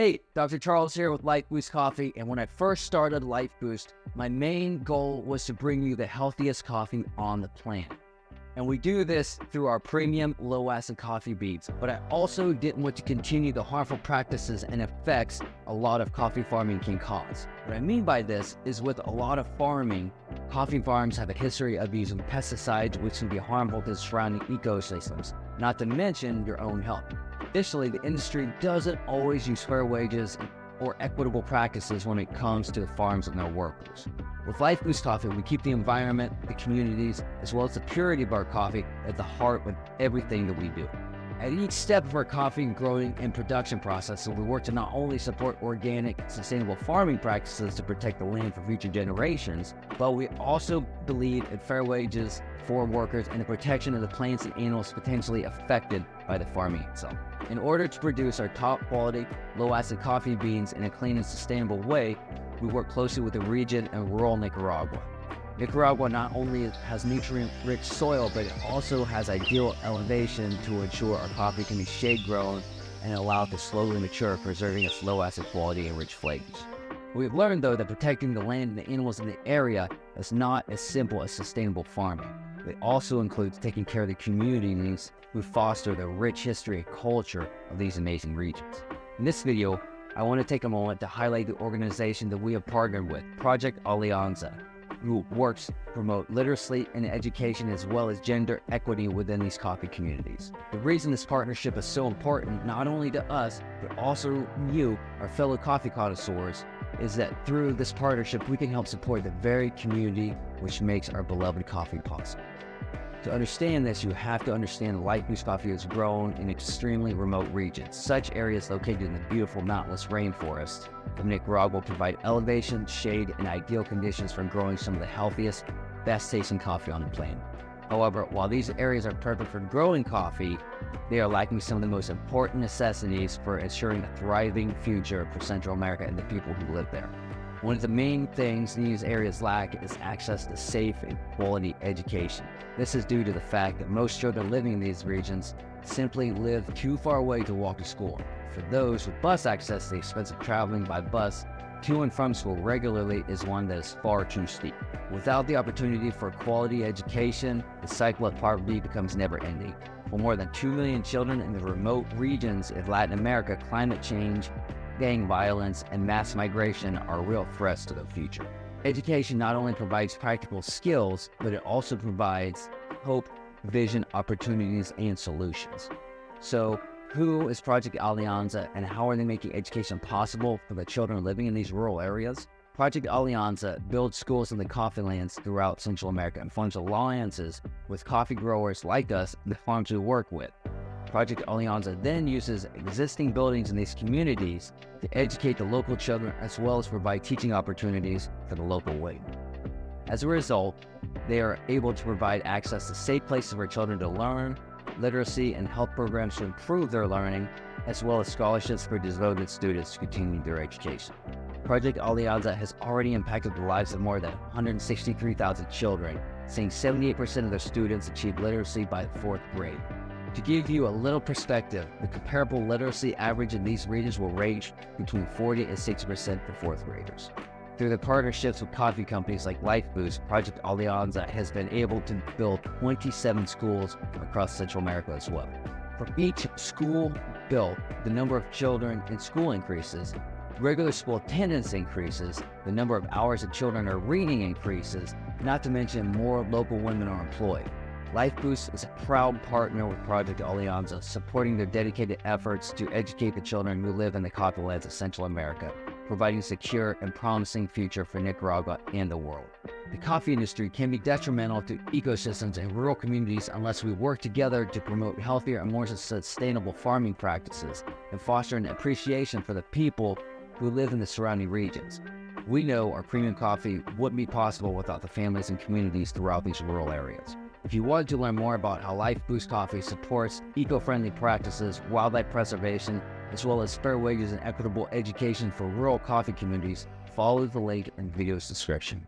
Hey, Dr. Charles here with Lifeboost Coffee, and when I first started Lifeboost, my main goal was to bring you the healthiest coffee on the planet. And we do this through our premium low-acid coffee beans, but I also didn't want to continue the harmful practices and effects a lot of coffee farming can cause. What I mean by this is with a lot of farming, coffee farms have a history of using pesticides which can be harmful to the surrounding ecosystems, not to mention your own health. Additionally, the industry doesn't always use fair wages or equitable practices when it comes to the farms and their workers. With Lifeboost Coffee, we keep the environment, the communities, as well as the purity of our coffee at the heart of everything that we do. At each step of our coffee growing and production process, we work to not only support organic, sustainable farming practices to protect the land for future generations, but we also believe in fair wages for workers and the protection of the plants and animals potentially affected by the farming itself. In order to produce our top quality, low-acid coffee beans in a clean and sustainable way, we work closely with the region and rural Nicaragua. Nicaragua not only has nutrient-rich soil, but it also has ideal elevation to ensure our coffee can be shade-grown and allow it to slowly mature, preserving its low-acid quality and rich flavors. We've learned, though, that protecting the land and the animals in the area is not as simple as sustainable farming. It also includes taking care of the communities who foster the rich history and culture of these amazing regions. In this video, I want to take a moment to highlight the organization that we have partnered with, Project Alianza, who works to promote literacy and education as well as gender equity within these coffee communities. The reason this partnership is so important, not only to us, but also you, our fellow coffee connoisseurs, is that through this partnership, we can help support the very community which makes our beloved coffee possible. To understand this, you have to understand that Lifeboost Coffee is grown in extremely remote regions. Such areas located in the beautiful mountainous rainforest of Nicaragua provide elevation, shade, and ideal conditions for growing some of the healthiest, best-tasting coffee on the planet. However, while these areas are perfect for growing coffee, they are lacking some of the most important necessities for ensuring a thriving future for Central America and the people who live there. One of the main things these areas lack is access to safe and quality education. This is due to the fact that most children living in these regions simply live too far away to walk to school. For those with bus access, the expense of traveling by bus to and from school regularly is one that is far too steep. Without the opportunity for quality education, the cycle of poverty becomes never-ending. For more than 2 million children in the remote regions of Latin America, climate change, gang violence, and mass migration are real threats to the future. Education not only provides practical skills, but it also provides hope, vision, opportunities, and solutions. So, who is Project Alianza and how are they making education possible for the children living in these rural areas? Project Alianza builds schools in the coffee lands throughout Central America and forms alliances with coffee growers like us, the farms we work with. Project Alianza then uses existing buildings in these communities to educate the local children as well as provide teaching opportunities for the local way. As a result, they are able to provide access to safe places for children to learn, literacy and health programs to improve their learning, as well as scholarships for devoted students to continue their education. Project Alianza has already impacted the lives of more than 163,000 children, seeing 78% of their students achieve literacy by the 4th grade. To give you a little perspective, the comparable literacy average in these regions will range between 40 and 60% for 4th graders. Through the partnerships with coffee companies like Lifeboost, Project Alianza has been able to build 27 schools across Central America as well. For each school built, the number of children in school increases, regular school attendance increases, the number of hours that children are reading increases, not to mention more local women are employed. Lifeboost is a proud partner with Project Alianza, supporting their dedicated efforts to educate the children who live in the coffee lands of Central America, providing a secure and promising future for Nicaragua and the world. The coffee industry can be detrimental to ecosystems and rural communities unless we work together to promote healthier and more sustainable farming practices and foster an appreciation for the people who live in the surrounding regions. We know our premium coffee wouldn't be possible without the families and communities throughout these rural areas. If you wanted to learn more about how Lifeboost Coffee supports eco-friendly practices, wildlife preservation, as well as fair wages and equitable education for rural coffee communities, follow the link in the video's description.